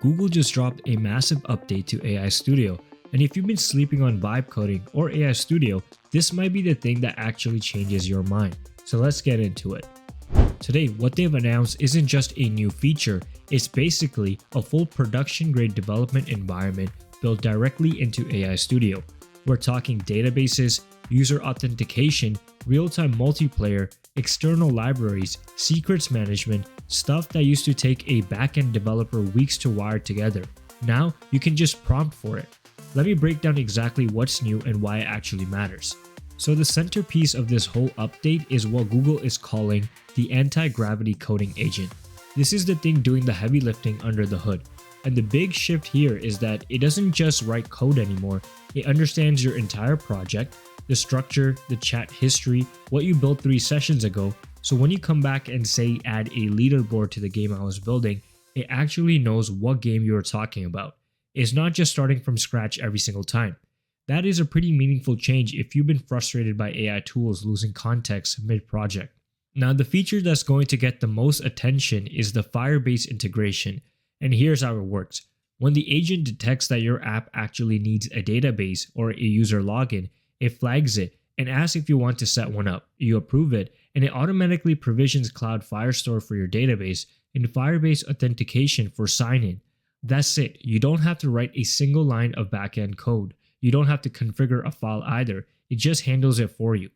Google just dropped a massive update to AI Studio, and if you've been sleeping on vibe coding or AI Studio, this might be the thing that actually changes your mind. So let's get into it. Today, what they've announced isn't just a new feature, it's basically a full production-grade development environment built directly into AI Studio. We're talking databases, user authentication, real-time multiplayer, external libraries, secrets management, stuff that used to take a back-end developer weeks to wire together. Now, you can just prompt for it. Let me break down exactly what's new and why it actually matters. So the centerpiece of this whole update is what Google is calling the Antigravity coding agent. This is the thing doing the heavy lifting under the hood. And the big shift here is that it doesn't just write code anymore, it understands your entire project, the structure, the chat history, what you built 3 sessions ago, so when you come back and say add a leaderboard to the game I was building, it actually knows what game you are talking about. It's not just starting from scratch every single time. That is a pretty meaningful change if you've been frustrated by AI tools losing context mid-project. Now the feature that's going to get the most attention is the Firebase integration, and here's how it works. When the agent detects that your app actually needs a database or a user login, it flags it and asks if you want to set one up. You approve it, and it automatically provisions Cloud Firestore for your database and Firebase authentication for sign-in. That's it. You don't have to write a single line of backend code. You don't have to configure a file either. It just handles it for you.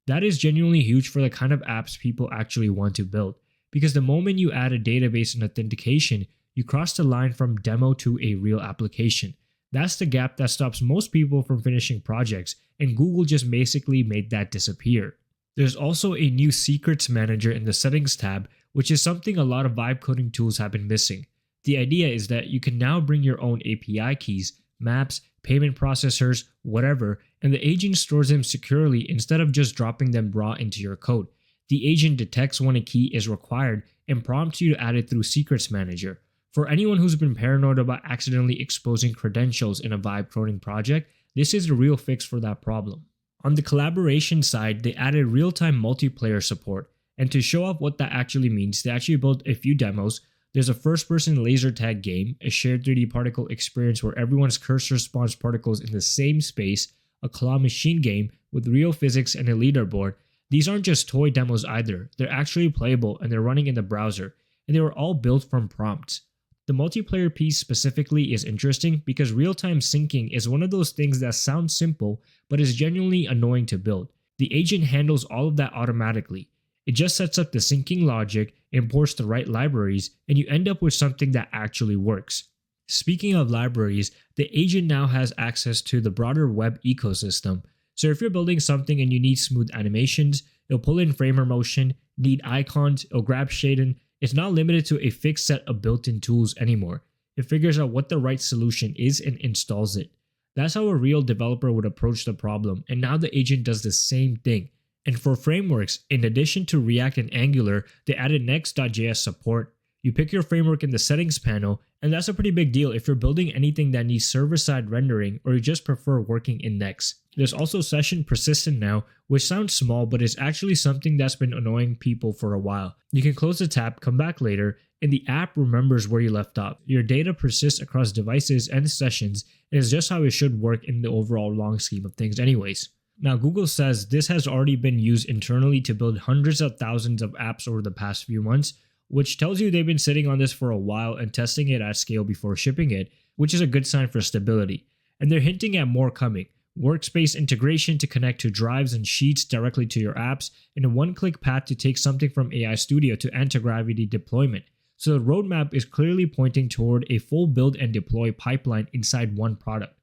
That is genuinely huge for the kind of apps people actually want to build, because the moment you add a database and authentication, you cross the line from demo to a real application. That's the gap that stops most people from finishing projects, and Google just basically made that disappear. There's also a new secrets manager in the settings tab, which is something a lot of vibe coding tools have been missing. The idea is that you can now bring your own API keys, maps, payment processors, whatever, and the agent stores them securely instead of just dropping them raw into your code. The agent detects when a key is required and prompts you to add it through Secrets Manager. For anyone who's been paranoid about accidentally exposing credentials in a vibe coding project, this is the real fix for that problem. On the collaboration side, they added real-time multiplayer support, and to show off what that actually means, they actually built a few demos. There's a first-person laser tag game, a shared 3D particle experience where everyone's cursor spawns particles in the same space, a claw machine game with real physics and a leaderboard. These aren't just toy demos either, they're actually playable and they're running in the browser, and they were all built from prompts. The multiplayer piece specifically is interesting because real-time syncing is one of those things that sounds simple but is genuinely annoying to build. The agent handles all of that automatically. It just sets up the syncing logic, imports the right libraries, and you end up with something that actually works. Speaking of libraries, the agent now has access to the broader web ecosystem. So if you're building something and you need smooth animations, it'll pull in Framer Motion, need icons, it'll grab Shadcn. It's not limited to a fixed set of built-in tools anymore. It figures out what the right solution is and installs it. That's how a real developer would approach the problem, and now the agent does the same thing. And for frameworks, in addition to React and Angular, they added Next.js support. You pick your framework in the settings panel, and that's a pretty big deal if you're building anything that needs server-side rendering or you just prefer working in Next. There's also session persistent now, which sounds small but is actually something that's been annoying people for a while. You can close the tab, come back later, and the app remembers where you left off. Your data persists across devices and sessions, and is just how it should work in the overall long scheme of things anyways. Now Google says this has already been used internally to build hundreds of thousands of apps over the past few months, which tells you they've been sitting on this for a while and testing it at scale before shipping it, which is a good sign for stability. And they're hinting at more coming. Workspace integration to connect to drives and sheets directly to your apps, and a one-click path to take something from AI Studio to Antigravity deployment. So the roadmap is clearly pointing toward a full build and deploy pipeline inside one product.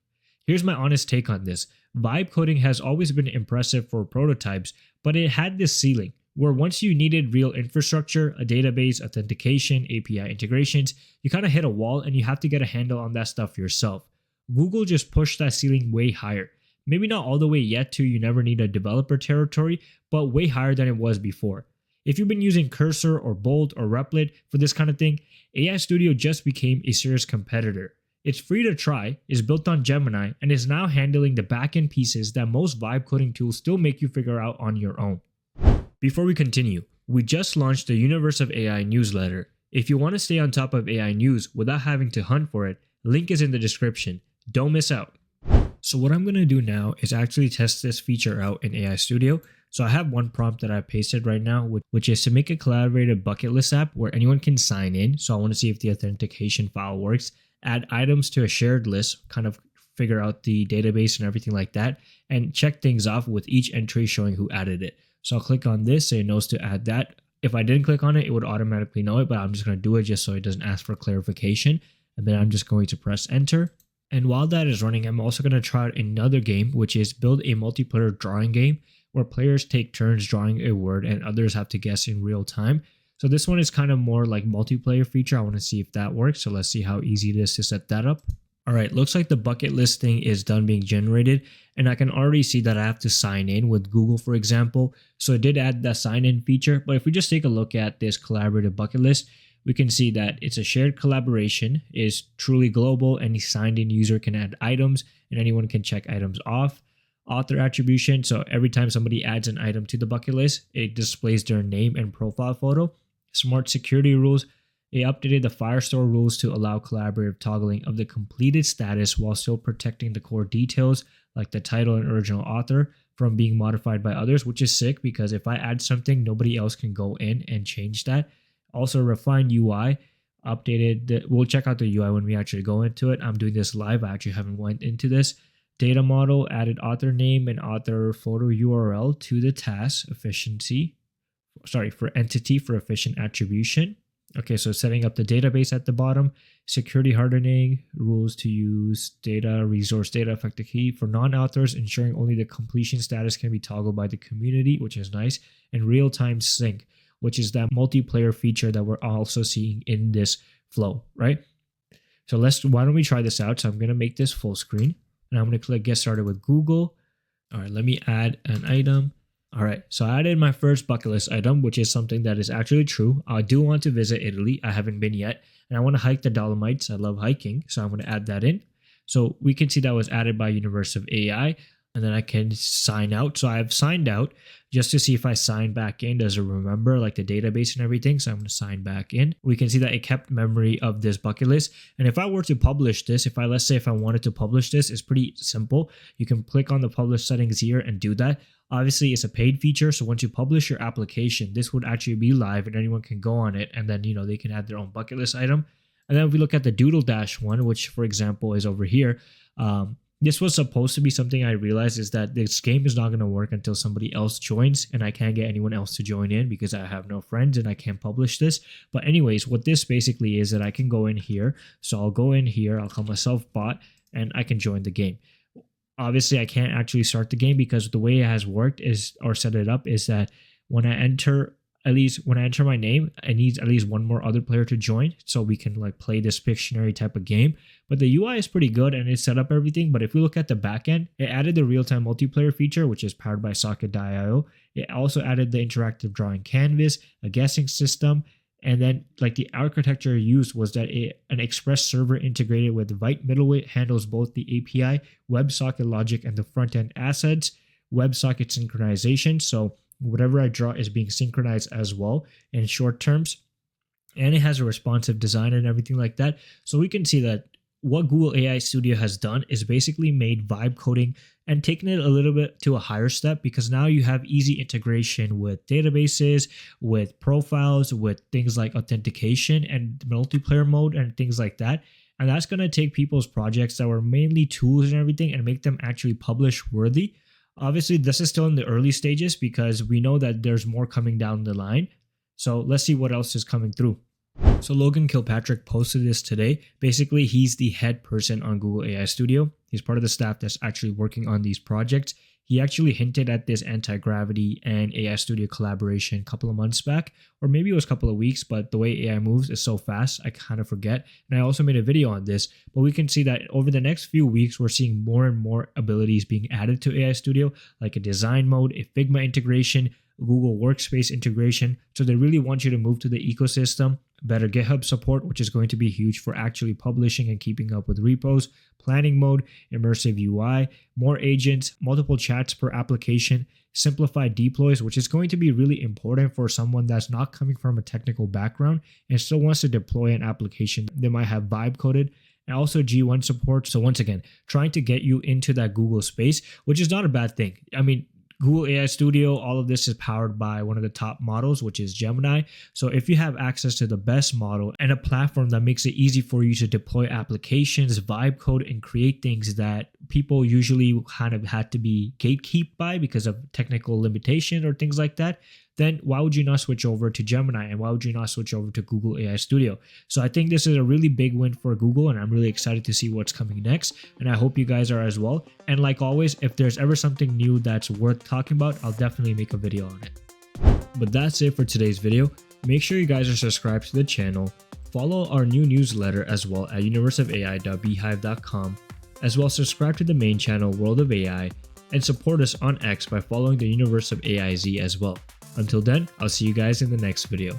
Here's my honest take on this. Vibe coding has always been impressive for prototypes, but it had this ceiling, where once you needed real infrastructure, a database, authentication, API integrations, you kind of hit a wall and you have to get a handle on that stuff yourself. Google just pushed that ceiling way higher. Maybe not all the way yet to you never need a developer territory, but way higher than it was before. If you've been using Cursor or Bolt or Replit for this kind of thing, AI Studio just became a serious competitor. It's free to try, is built on Gemini, and is now handling the backend pieces that most vibe coding tools still make you figure out on your own. Before we continue, we just launched the Universe of AI newsletter. If you want to stay on top of AI news without having to hunt for it, link is in the description. Don't miss out. So what I'm going to do now is actually test this feature out in AI Studio. So I have one prompt that I pasted right now, which is to make a collaborative bucket list app where anyone can sign in. So I want to see if the authentication file works, add items to a shared list, kind of figure out the database and everything like that, and check things off with each entry showing who added it. So I'll click on this so it knows to add that. If I didn't click on it, it would automatically know it, but I'm just going to do it just so it doesn't ask for clarification. And then I'm just going to press enter. And while that is running, I'm also going to try out another game, which is build a multiplayer drawing game where players take turns drawing a word and others have to guess in real time. So this one is kind of more like multiplayer feature. I want to see if that works. So let's see how easy it is to set that up. All right, looks like the bucket list thing is done being generated, and I can already see that I have to sign in with Google, for example. So it did add that sign in feature, but if we just take a look at this collaborative bucket list, we can see that it's a shared collaboration, is truly global. Any signed in user can add items and anyone can check items off. Author attribution, so every time somebody adds an item to the bucket list, it displays their name and profile photo. Smart security rules. They updated the Firestore rules to allow collaborative toggling of the completed status while still protecting the core details like the title and original author from being modified by others, which is sick because if I add something, nobody else can go in and change that. Also, refined UI, we'll check out the UI when we actually go into it. I'm doing this live. I actually haven't went into this. Data model, added author name and author photo URL to the task for entity for efficient attribution. Okay, so setting up the database at the bottom, security hardening, rules to use data, resource data effective key for non-authors, ensuring only the completion status can be toggled by the community, which is nice, and real-time sync, which is that multiplayer feature that we're also seeing in this flow, right? So why don't we try this out? So I'm going to make this full screen, and I'm going to click get started with Google. All right, let me add an item. All right, so I added my first bucket list item, which is something that is actually true. I do want to visit Italy. I haven't been yet, and I want to hike the Dolomites. I love hiking, so I'm going to add that in. So we can see that was added by Universe of AI, and then I can sign out. So I've signed out just to see if I sign back in, does it remember like the database and everything? So I'm going to sign back in. We can see that it kept memory of this bucket list. And if I were to publish this, let's say if I wanted to publish this, it's pretty simple. You can click on the publish settings here and do that. Obviously, it's a paid feature, so once you publish your application, this would actually be live and anyone can go on it, and then they can add their own bucket list item. And then if we look at the Doodle Dash one, which for example is over here, this was supposed to be something I realized is that this game is not going to work until somebody else joins, and I can't get anyone else to join in because I have no friends and I can't publish this. But anyways, what this basically is that I can go in here. So I'll go in here, I'll call myself bot, and I can join the game. Obviously, I can't actually start the game because the way it has worked set it up is that when I enter my name, I need at least one more other player to join so we can like play this Pictionary type of game. But the UI is pretty good and it set up everything. But if we look at the backend, it added the real-time multiplayer feature, which is powered by Socket.io. It also added the interactive drawing canvas, a guessing system, and then like the architecture used was that an Express server integrated with Vite middleweight handles both the API, WebSocket logic, and the front-end assets, WebSocket synchronization. So whatever I draw is being synchronized as well in short terms. And it has a responsive design and everything like that. So we can see that what Google AI Studio has done is basically made vibe coding and taken it a little bit to a higher step, because now you have easy integration with databases, with profiles, with things like authentication and multiplayer mode and things like that. And that's going to take people's projects that were mainly tools and everything and make them actually publish worthy. Obviously, this is still in the early stages because we know that there's more coming down the line. So let's see what else is coming through. So Logan Kilpatrick posted this today. Basically, he's the head person on Google AI Studio. He's part of the staff that's actually working on these projects. He actually hinted at this Antigravity and AI Studio collaboration a couple of months back, or maybe it was a couple of weeks, but the way AI moves is so fast, I kind of forget. And I also made a video on this, but we can see that over the next few weeks, we're seeing more and more abilities being added to AI Studio, like a design mode, a Figma integration, Google Workspace integration. So they really want you to move to the ecosystem. Better GitHub support, which is going to be huge for actually publishing and keeping up with repos, planning mode, immersive UI, more agents, multiple chats per application, simplify deploys, which is going to be really important for someone that's not coming from a technical background and still wants to deploy an application. They might have vibe coded, and also G1 support. So once again, trying to get you into that Google space, which is not a bad thing. I mean, Google AI Studio, all of this is powered by one of the top models, which is Gemini. So if you have access to the best model and a platform that makes it easy for you to deploy applications, vibe code, and create things that people usually kind of had to be gatekept by because of technical limitation or things like that, then why would you not switch over to Gemini, and why would you not switch over to Google AI Studio? So I think this is a really big win for Google, and I'm really excited to see what's coming next, and I hope you guys are as well. And like always, if there's ever something new that's worth talking about, I'll definitely make a video on it. But that's it for today's video. Make sure you guys are subscribed to the channel, follow our new newsletter as well at universeofai.beehive.com, as well as subscribe to the main channel World of AI, and support us on X by following the Universe of AIZ as well. Until then, I'll see you guys in the next video.